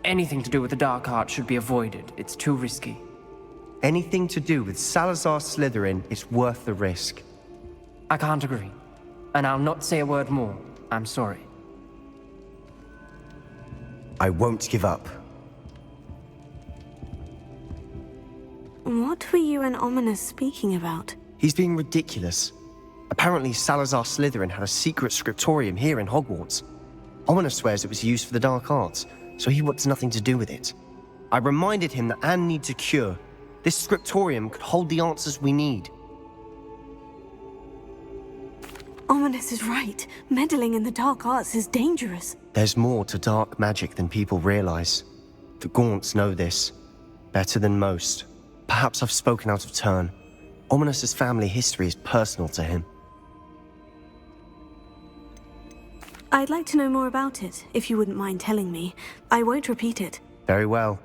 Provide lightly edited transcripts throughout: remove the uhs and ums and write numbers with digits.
Anything to do with the Dark Art should be avoided. It's too risky. Anything to do with Salazar Slytherin is worth the risk. I can't agree. And I'll not say a word more. I'm sorry. I won't give up. What were you and Ominous speaking about? He's being ridiculous. Apparently Salazar Slytherin had a secret scriptorium here in Hogwarts. Ominous swears it was used for the Dark Arts, so he wants nothing to do with it. I reminded him that Anne needs a cure. This scriptorium could hold the answers we need. Ominous is right. Meddling in the dark arts is dangerous. There's more to dark magic than people realize. The Gaunts know this. Better than most. Perhaps I've spoken out of turn. Ominous's family history is personal to him. I'd like to know more about it, if you wouldn't mind telling me. I won't repeat it. Very well.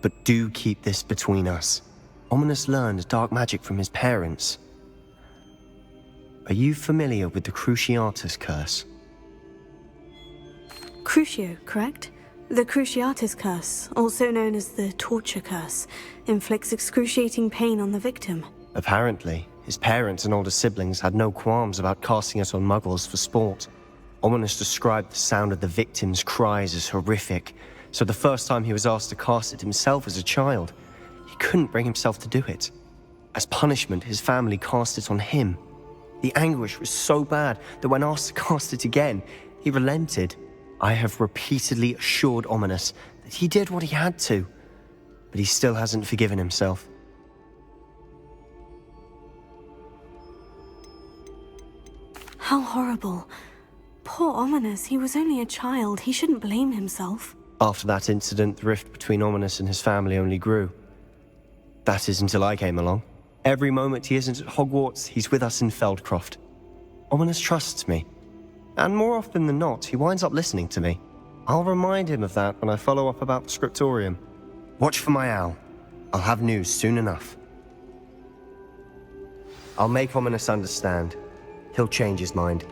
But do keep this between us. Ominous learned dark magic from his parents. Are you familiar with the Cruciatus Curse? Crucio, correct? The Cruciatus Curse, also known as the Torture Curse, inflicts excruciating pain on the victim. Apparently, his parents and older siblings had no qualms about casting it on muggles for sport. Ominous described the sound of the victim's cries as horrific, so the first time he was asked to cast it himself as a child, he couldn't bring himself to do it. As punishment, his family cast it on him. The anguish was so bad that when asked to cast it again, he relented. I have repeatedly assured Ominous that he did what he had to, but he still hasn't forgiven himself. How horrible. Poor Ominous, he was only a child. He shouldn't blame himself. After that incident, the rift between Ominous and his family only grew. That is until I came along. Every moment he isn't at Hogwarts, he's with us in Feldcroft. Ominous trusts me. And more often than not, he winds up listening to me. I'll remind him of that when I follow up about the scriptorium. Watch for my owl. I'll have news soon enough. I'll make Ominous understand. He'll change his mind.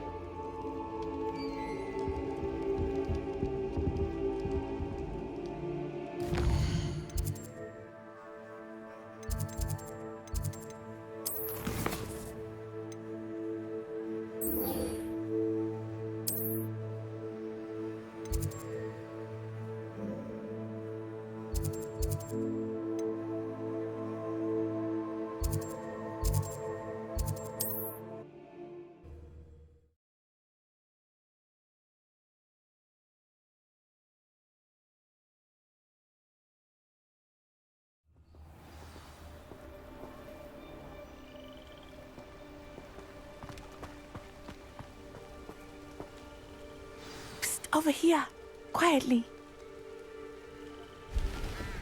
Over here, quietly.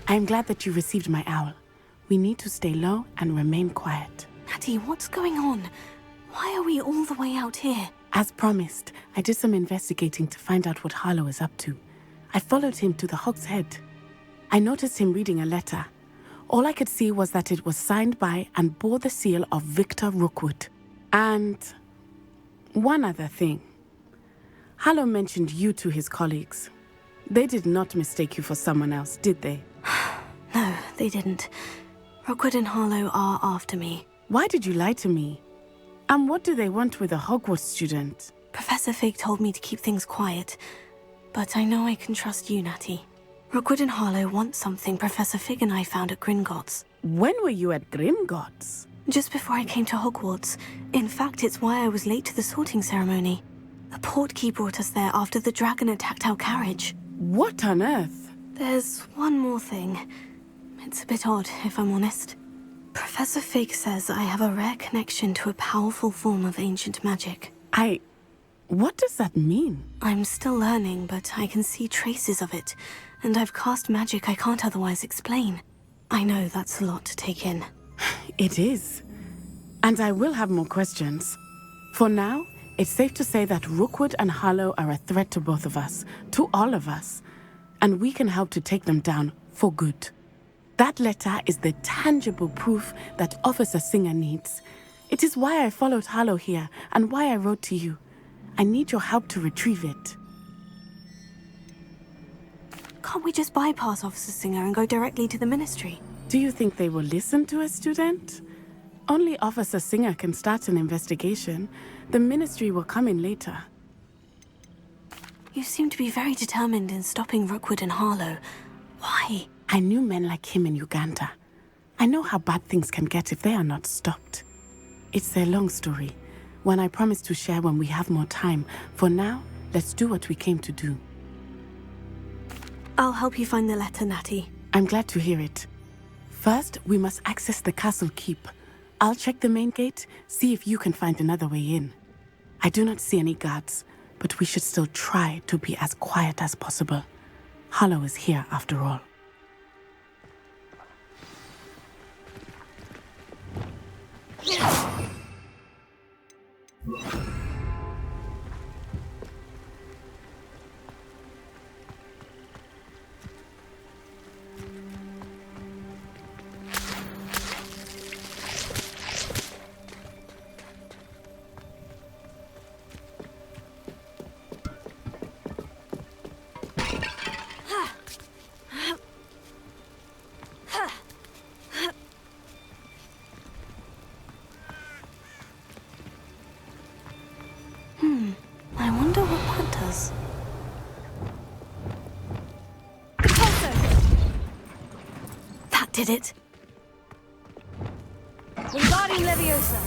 I'm glad that you received my owl. We need to stay low and remain quiet. Natty, what's going on? Why are we all the way out here? As promised, I did some investigating to find out what Harlow is up to. I followed him to the Hog's Head. I noticed him reading a letter. All I could see was that it was signed by and bore the seal of Victor Rookwood. And one other thing. Harlow mentioned you to his colleagues. They did not mistake you for someone else, did they? No, they didn't. Rookwood and Harlow are after me. Why did you lie to me? And what do they want with a Hogwarts student? Professor Fig told me to keep things quiet, but I know I can trust you, Natty. Rookwood and Harlow want something Professor Fig and I found at Gringotts. When were you at Gringotts? Just before I came to Hogwarts. In fact, it's why I was late to the sorting ceremony. The portkey brought us there after the dragon attacked our carriage. What on earth? There's one more thing. It's a bit odd, if I'm honest. Professor Fig says I have a rare connection to a powerful form of ancient magic. What does that mean? I'm still learning, but I can see traces of it, and I've cast magic I can't otherwise explain. I know that's a lot to take in. It is. And I will have more questions. For now, it's safe to say that Rookwood and Harlow are a threat to both of us, to all of us, and we can help to take them down for good. That letter is the tangible proof that Officer Singer needs. It is why I followed Harlow here and why I wrote to you. I need your help to retrieve it. can't we just bypass Officer Singer and go directly to the Ministry? Do you think they will listen to a student? Only Officer Singer can start an investigation. The Ministry will come in later. You seem to be very determined in stopping Rookwood and Harlow. Why? I knew men like him in Uganda. I know how bad things can get if they are not stopped. It's a long story, one I promise to share when we have more time. For now, let's do what we came to do. I'll help you find the letter, Natty. I'm glad to hear it. First, we must access the castle keep. I'll check the main gate, see if you can find another way in. I do not see any guards, but we should still try to be as quiet as possible. Harlow is here after all. I wonder what that does. That did it. Wingardium Leviosa.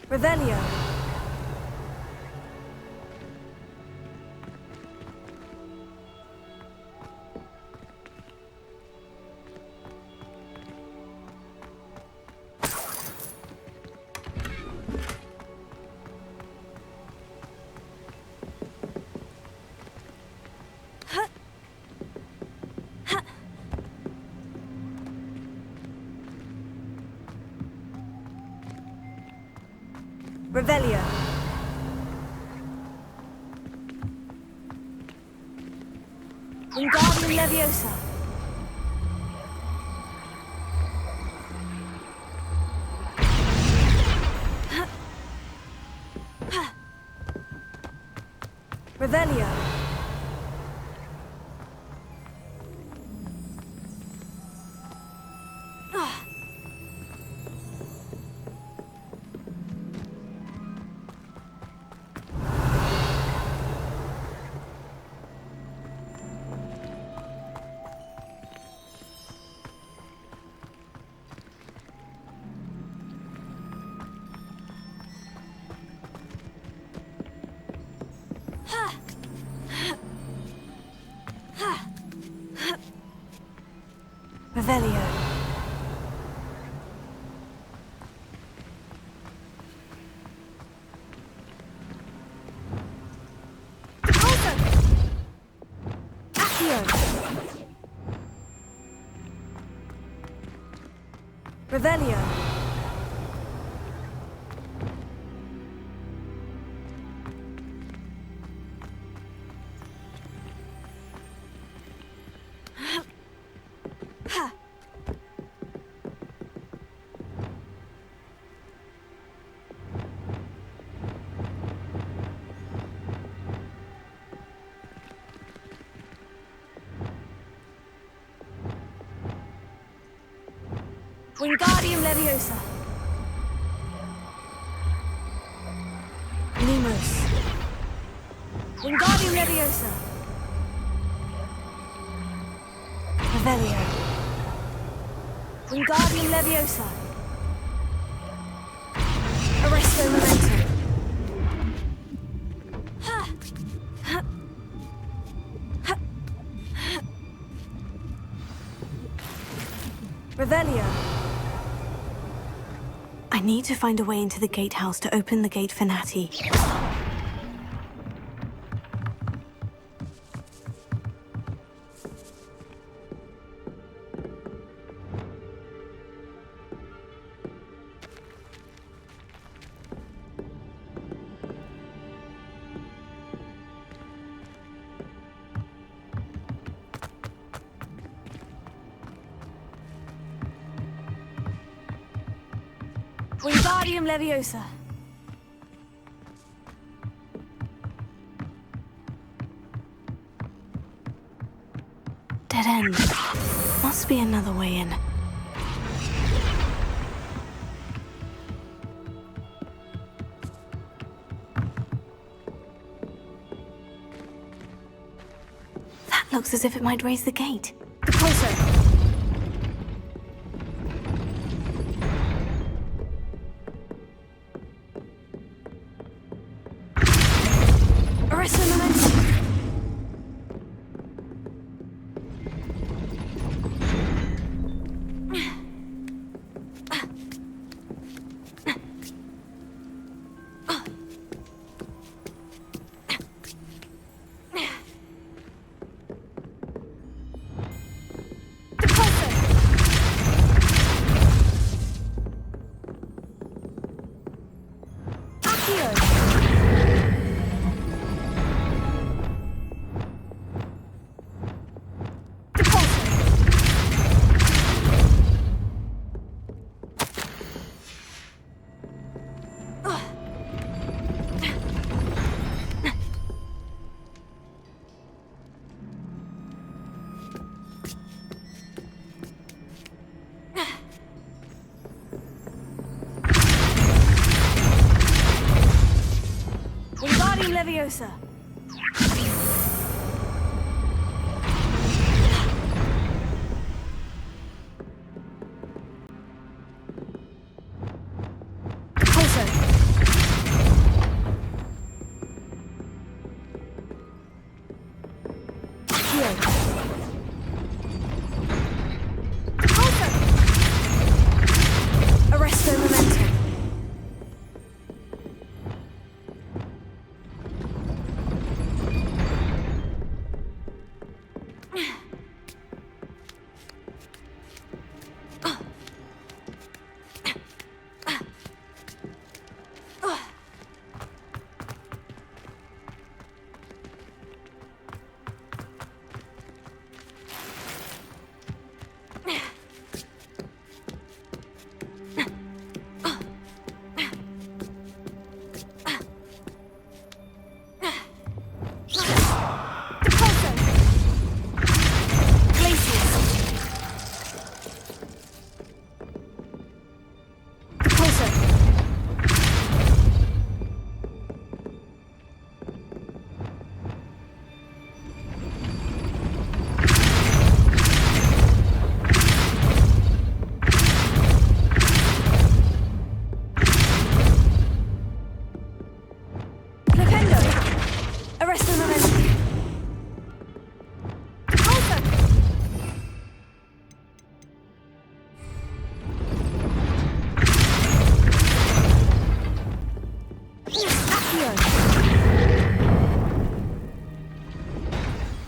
Revelio. Revelio. Wingardium Leviosa. Revelio. Revelio. Accio. Revelio. Wingardium Leviosa. Lumos. Wingardium Leviosa. Revelio. Wingardium Leviosa. Arresto Momentum. Revelio. I need to find a way into the gatehouse to open the gate for Natty. Wingardium Leviosa. Dead end. Must be another way in. That looks as if it might raise the gate. Closer. Arresto momentum. Wingardium Leviosa. Closer. Here. Closer. Arresto momentum.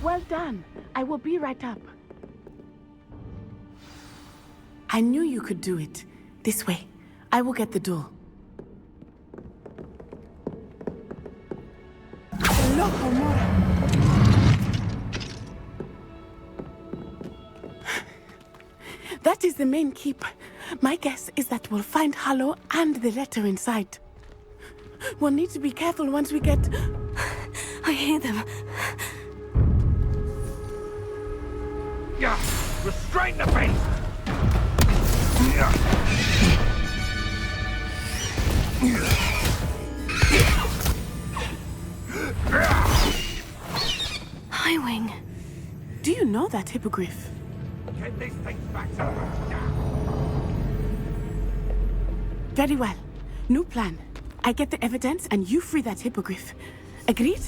Well done. I will be right up. I knew you could do it. This way. I will get the door. That is the main keep. My guess is that we'll find Hallow and the letter inside. We'll need to be careful once we get... I hear them. Yeah, restrain the beast! Highwing. Do you know that hippogriff? Get these things back to them. Very well. New plan. I get the evidence and you free that hippogriff. Agreed?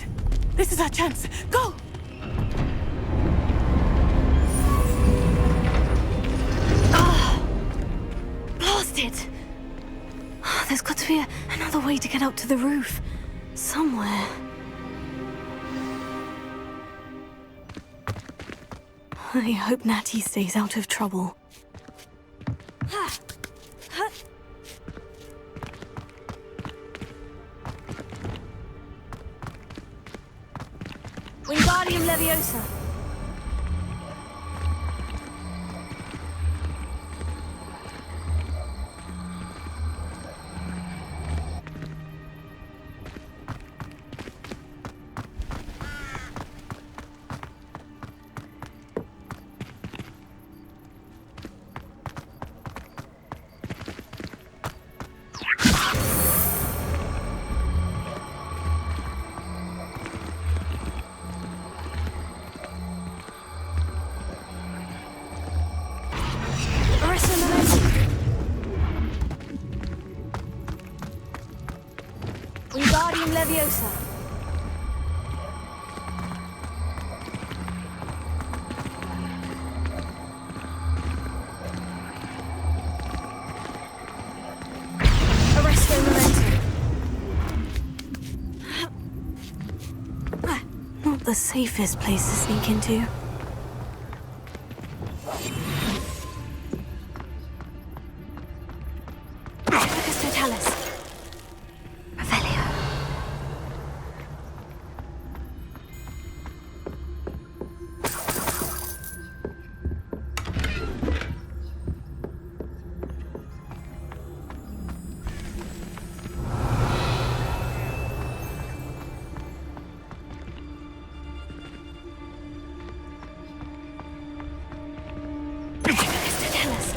This is our chance. Go! Blasted! There's got to be another way to get up to the roof. Somewhere. I hope Natty stays out of trouble. Wingardium Leviosa. Wingardium Leviosa. Arresto Momentum. Not the safest place to sneak into. Focus Totalis. Revelio. Focus Totalis.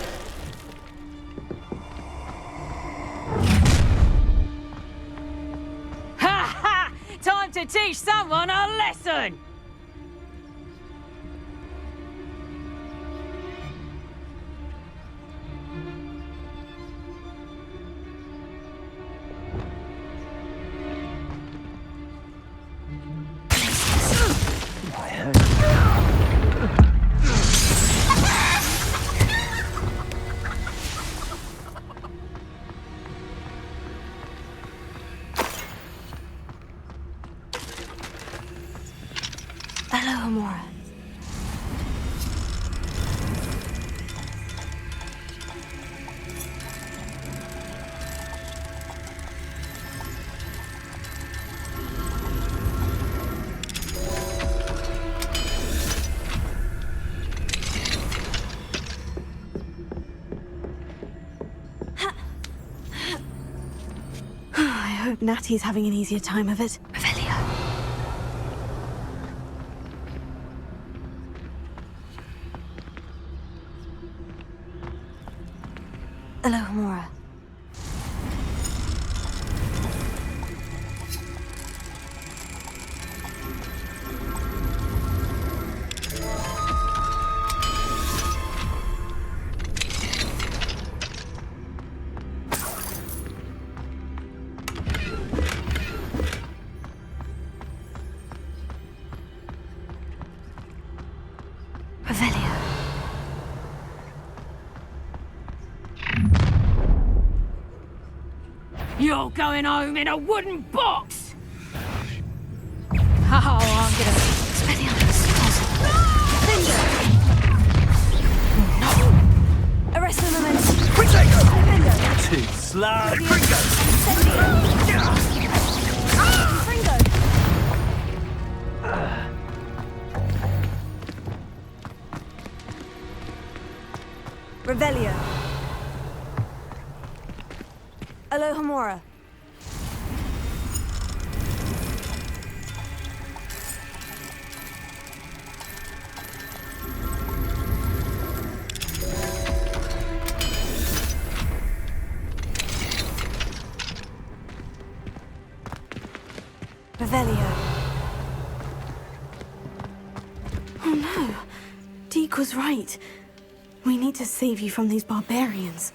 Ha ha! Time to teach someone a lesson! Hello, Amora. I hope Natty's having an easier time of it. Revelio. Hello, Amora. Revelio. You're going home in a wooden box! Oh, I'm gonna... Expelliarmus. Arresto Momentum. Too slow. Fringo. Revelio. Alohomora. Revelio. Oh no. Deke was right. We need to save you from these barbarians.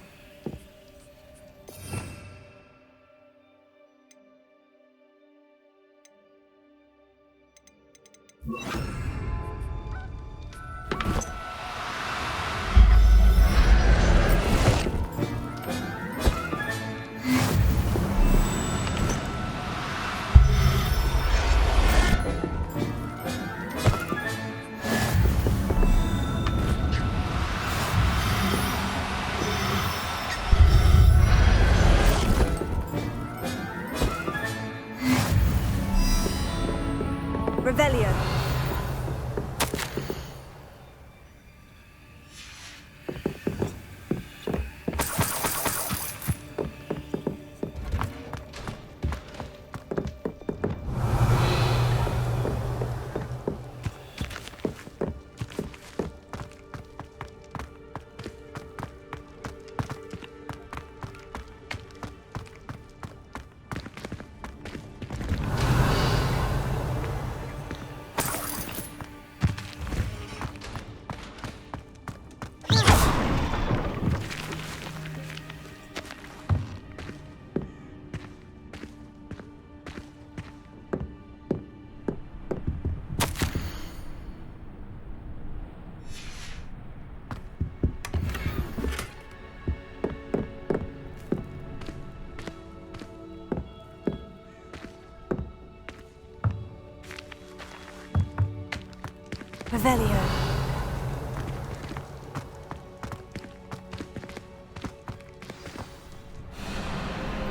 Revelio.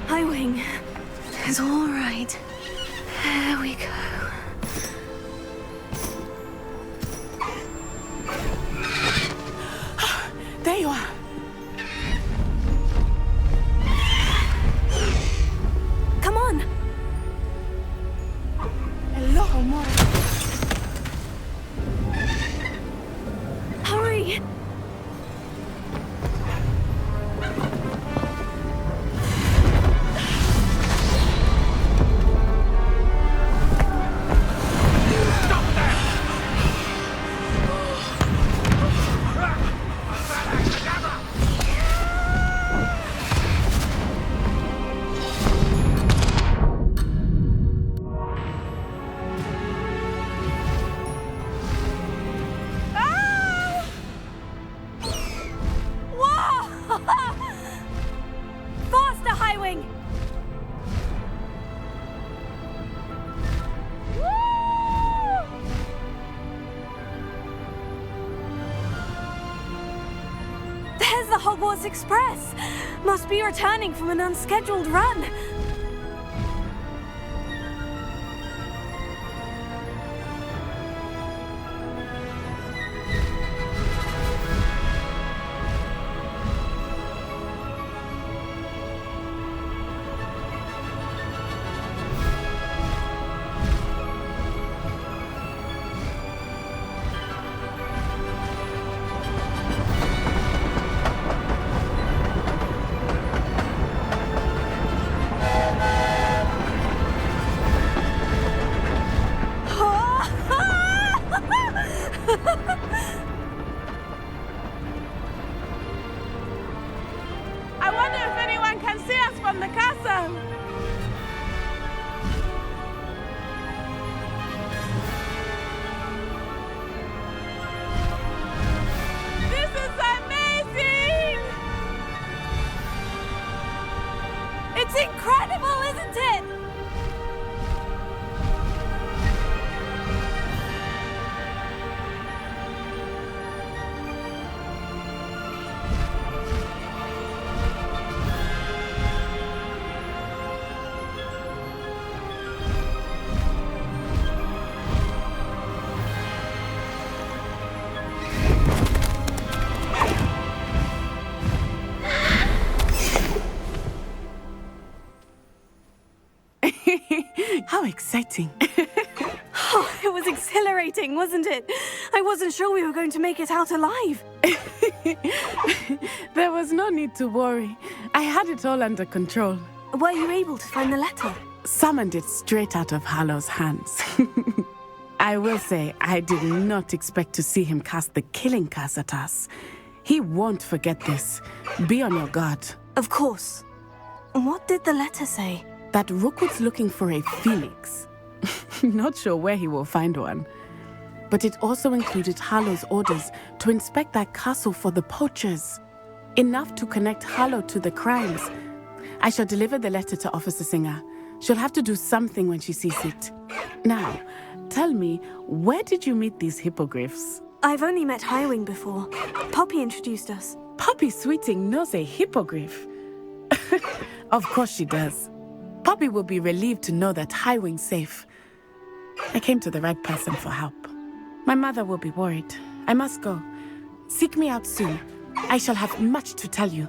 Highwing. It's all right. There we go. There you are. Come on! Hello, Homura. Hurry! Faster, Highwing! There's the Hogwarts Express! Must be returning from an unscheduled run. I wonder if anyone can see us from the castle. This is amazing! It's incredible, isn't it? How exciting. Oh, it was exhilarating, wasn't it? I wasn't sure we were going to make it out alive. There was no need to worry. I had it all under control. Were you able to find the letter? Summoned it straight out of Hallow's hands. I will say, I did not expect to see him cast the killing curse at us. He won't forget this. Be on your guard. Of course. What did the letter say? That Rookwood's looking for a phoenix. Not sure where he will find one. But it also included Hallow's orders to inspect that castle for the poachers. Enough to connect Hallow to the crimes. I shall deliver the letter to Officer Singer. She'll have to do something when she sees it. Now, tell me, where did you meet these hippogriffs? I've only met Highwing before. Poppy introduced us. Poppy Sweeting knows a hippogriff. Of course she does. Poppy will be relieved to know that Highwing's safe. I came to the right person for help. My mother will be worried. I must go. Seek me out soon. I shall have much to tell you.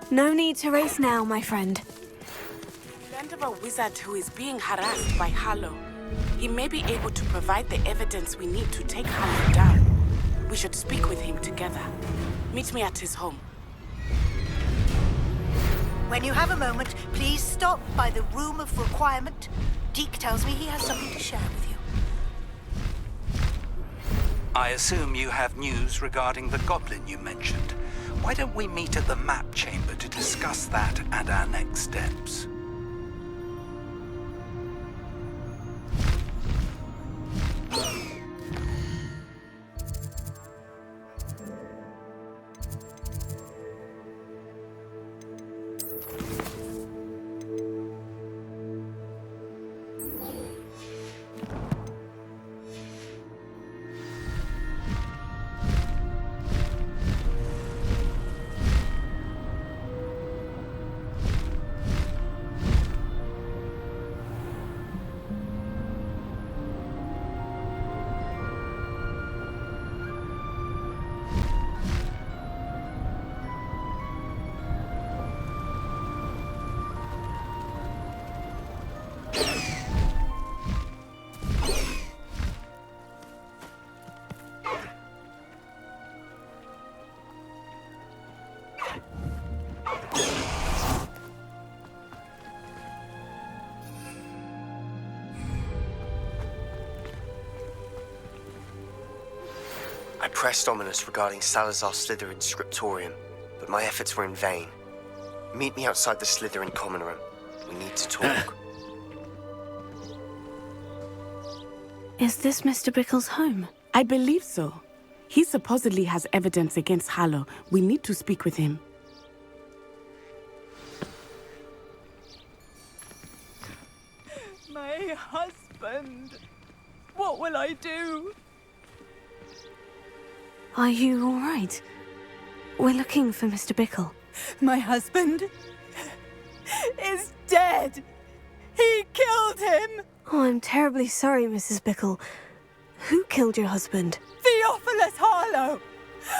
No need to race now, my friend. Learned of a wizard who is being harassed by Hallow. He may be able to provide the evidence we need to take Hallow down. We should speak with him together. Meet me at his home. When you have a moment, please stop by the room of requirement. Deke tells me he has something to share with you. I assume you have news regarding the goblin you mentioned. Why don't we meet at the map chamber to discuss that and our next steps? I pressed Ominous regarding Salazar Slytherin's scriptorium, but my efforts were in vain. Meet me outside the Slytherin common room. We need to talk. Is this Mr. Bickle's home? I believe so. He supposedly has evidence against Harlow. We need to speak with him. My husband. What will I do? Are you all right? We're looking for Mr. Bickle. My husband is dead. He killed him. Oh, I'm terribly sorry, Mrs. Bickle. Who killed your husband? Theophilus Harlow.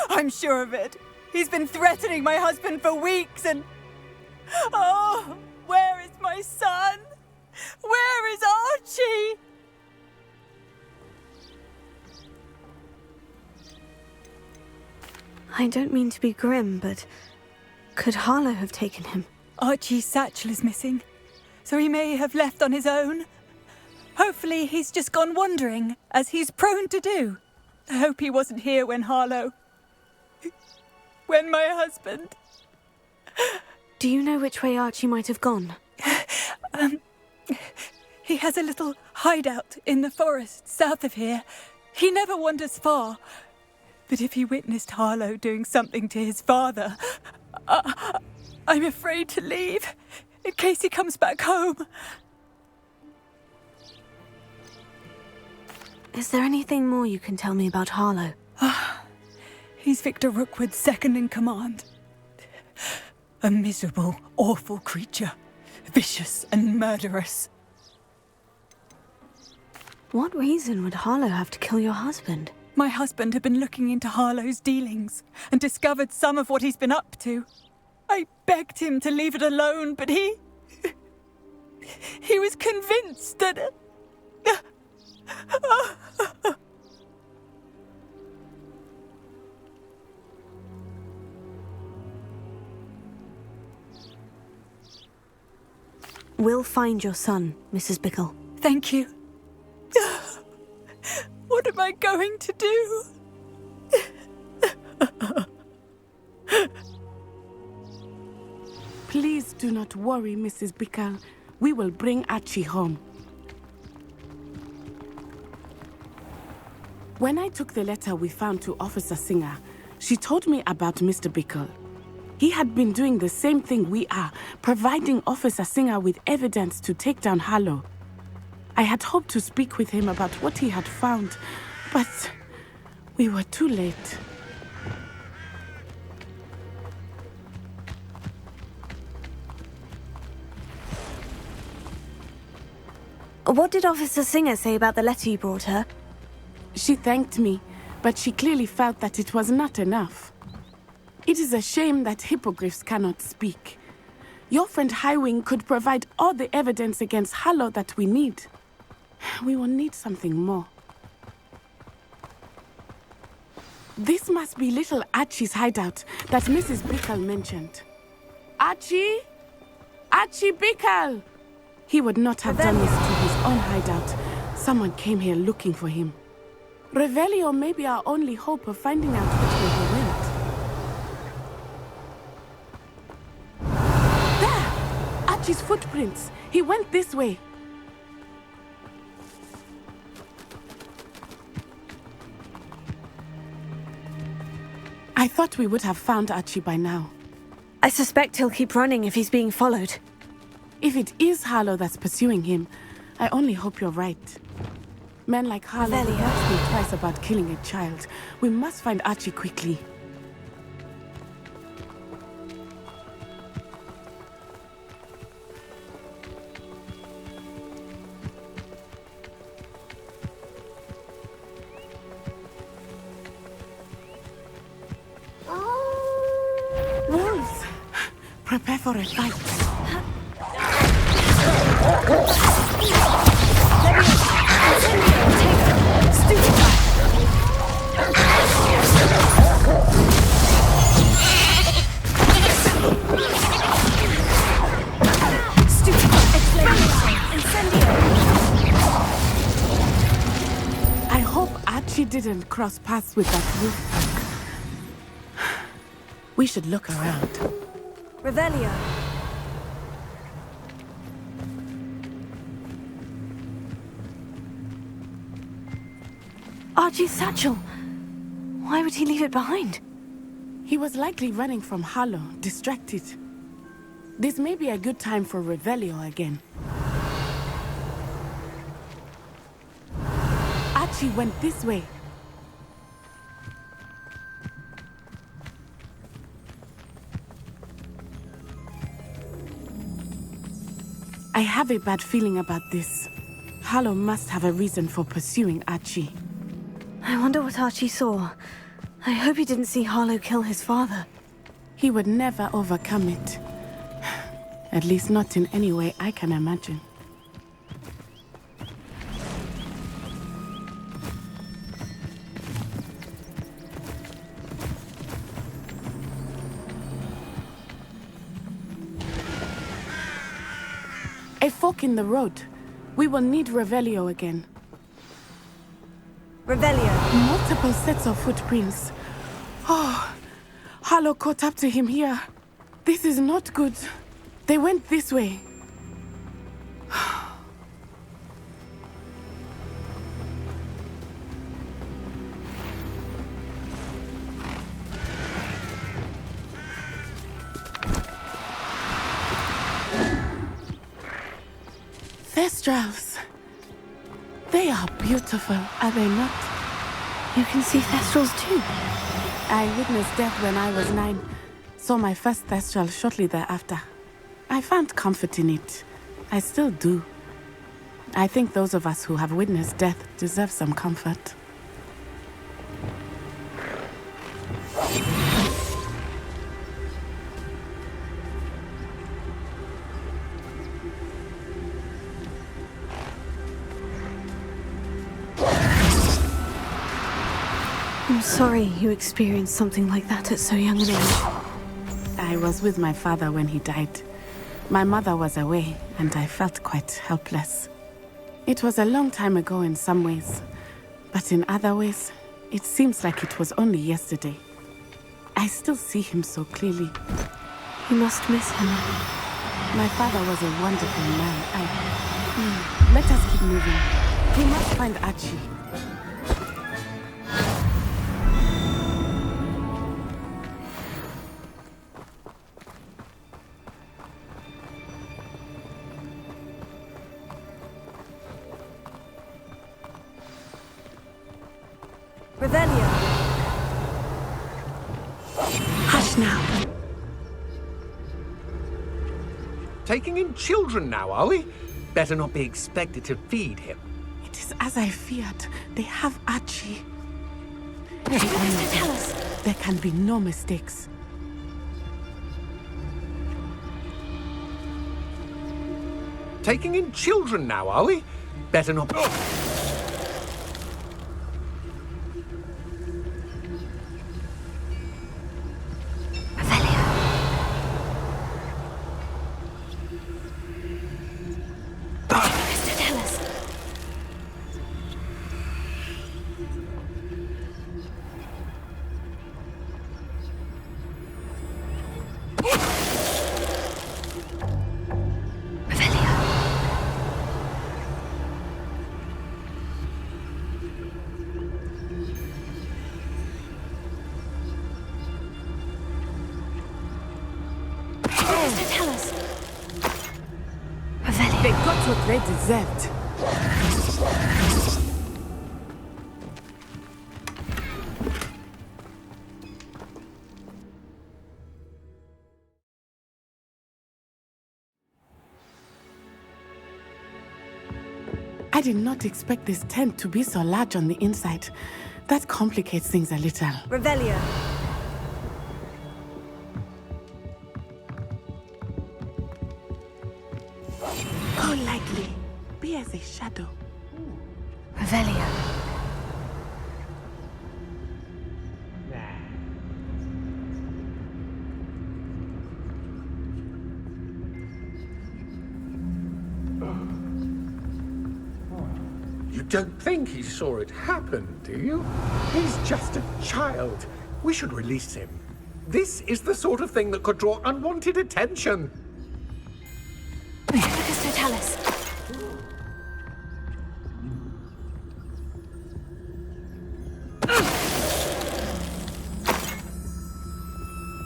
I'm sure of it. He's been threatening my husband for weeks and... Oh, where is my son? Where is Archie? I don't mean to be grim, but could Harlow have taken him? Archie's satchel is missing, so he may have left on his own. Hopefully he's just gone wandering, as he's prone to do. I hope he wasn't here when when my husband... Do you know which way Archie might have gone? He has a little hideout in the forest south of here. He never wanders far. But if he witnessed Harlow doing something to his father, I'm afraid to leave, in case he comes back home. Is there anything more you can tell me about Harlow? He's Victor Rookwood's second in command. A miserable, awful creature. Vicious and murderous. What reason would Harlow have to kill your husband? My husband had been looking into Harlow's dealings and discovered some of what he's been up to. I begged him to leave it alone, but he was convinced that... We'll find your son, Mrs. Bickle. Thank you. What am I going to do? Please do not worry, Mrs. Bickle. We will bring Archie home. When I took the letter we found to Officer Singer, she told me about Mr. Bickle. He had been doing the same thing we are, providing Officer Singer with evidence to take down Harlow. I had hoped to speak with him about what he had found, but we were too late. What did Officer Singer say about the letter you brought her? She thanked me, but she clearly felt that it was not enough. It is a shame that hippogriffs cannot speak. Your friend Highwing could provide all the evidence against Harlow that we need. We will need something more. This must be little Archie's hideout that Mrs. Bickle mentioned. Archie? Archibald! He would not have done this to his own hideout. Someone came here looking for him. Revelio may be our only hope of finding out which way he went. There! Archie's footprints. He went this way. I thought we would have found Archie by now. I suspect he'll keep running if he's being followed. If it is Harlow that's pursuing him, I only hope you're right. Men like Harlow will not think twice about killing a child. We must find Archie quickly. Wolves! Prepare for a fight. I hope Archie didn't cross paths with that roof. We should look around. Revelio. Archie's satchel. Why would he leave it behind? He was likely running from Harlow, distracted. This may be a good time for Revelio again. Archie went this way. I have a bad feeling about this. Harlow must have a reason for pursuing Archie. I wonder what Archie saw. I hope he didn't see Harlow kill his father. He would never overcome it. At least not in any way I can imagine. A fork in the road. We will need Revelio again. Revelio. Multiple sets of footprints. Oh, Harlow caught up to him here. This is not good. They went this way. Thestrals. They are beautiful, are they not? You can see Thestrals too. I witnessed death when I was 9. Saw my first Thestral shortly thereafter. I found comfort in it. I still do. I think those of us who have witnessed death deserve some comfort. I'm sorry you experienced something like that at so young an age. I was with my father when he died. My mother was away, and I felt quite helpless. It was a long time ago in some ways, but in other ways, it seems like it was only yesterday. I still see him so clearly. You must miss him. My father was a wonderful man. Let us keep moving. We must find Archie. Revelio. Hush now. Taking in children now, are we? Better not be expected to feed him. It is as I feared. They have Archie. Tell us. There can be no mistakes. Taking in children now, are we? Better not... Mr. Tell us. Revelio. They got what they deserved. I did not expect this tent to be so large on the inside. That complicates things a little. Revelio. Go lightly. Be as a shadow. Revelio. You don't think he saw it happen, do you? He's just a child. We should release him. This is the sort of thing that could draw unwanted attention. Mr. Tell us.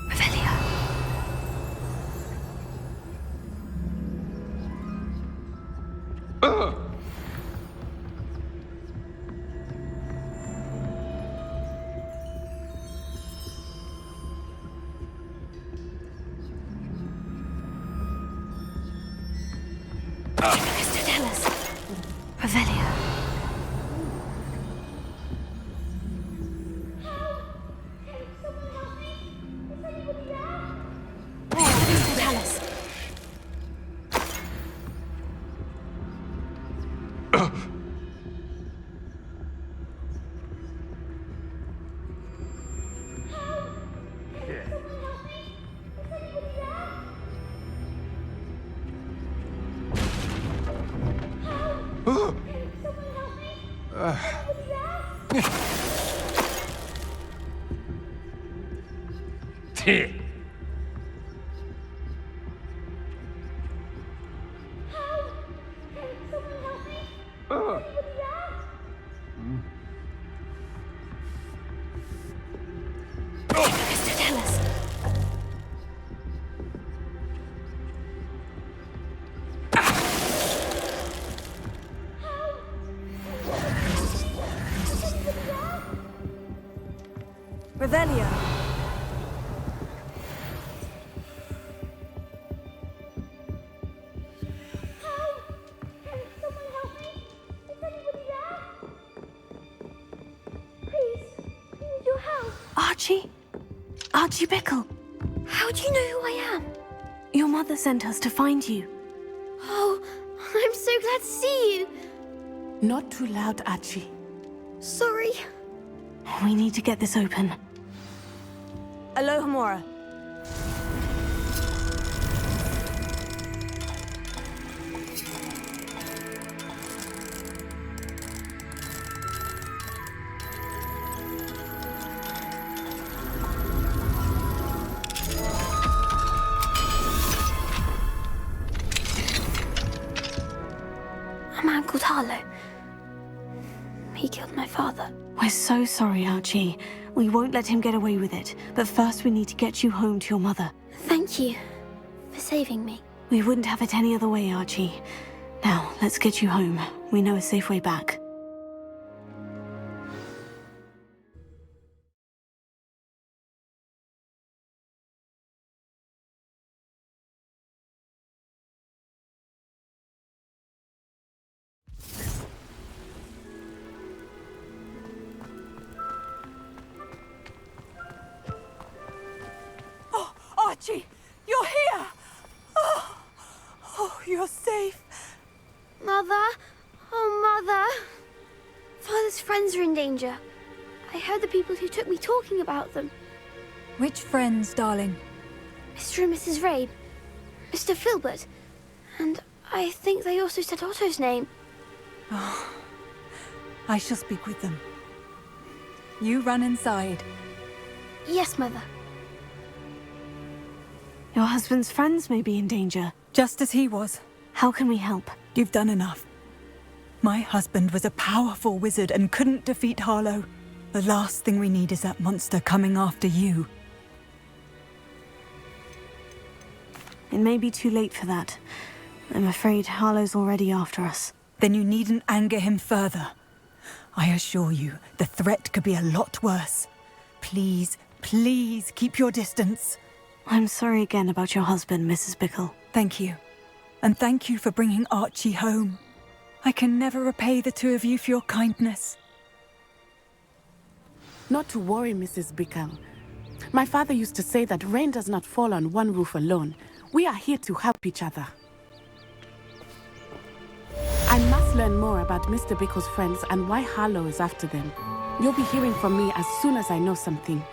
Revelio. Mr. Tell us. Revelio. Mr. Tell us. Mr. Tell us. Revelio. Archie? Archie Bickle. How do you know who I am? Your mother sent us to find you. Oh, I'm so glad to see you. Not too loud, Archie. Sorry. We need to get this open. Alohomora. A man called Harlow. He killed my father. We're so sorry, Archie. We won't let him get away with it. But first we need to get you home to your mother. Thank you for saving me. We wouldn't have it any other way, Archie. Now, let's get you home. We know a safe way back. Archie, you're here! Oh, you're safe. Mother? Oh, Mother. Father's friends are in danger. I heard the people who took me talking about them. Which friends, darling? Mr. and Mrs. Rabe. Mr. Filbert. And I think they also said Otto's name. Oh, I shall speak with them. You run inside. Yes, Mother. Your husband's friends may be in danger. Just as he was. How can we help? You've done enough. My husband was a powerful wizard and couldn't defeat Harlow. The last thing we need is that monster coming after you. It may be too late for that. I'm afraid Harlow's already after us. Then you needn't anger him further. I assure you, the threat could be a lot worse. Please, please keep your distance. I'm sorry again about your husband, Mrs. Bickle. Thank you. And thank you for bringing Archie home. I can never repay the two of you for your kindness. Not to worry, Mrs. Bickle. My father used to say that rain does not fall on one roof alone. We are here to help each other. I must learn more about Mr. Bickle's friends and why Harlow is after them. You'll be hearing from me as soon as I know something.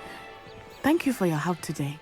Thank you for your help today.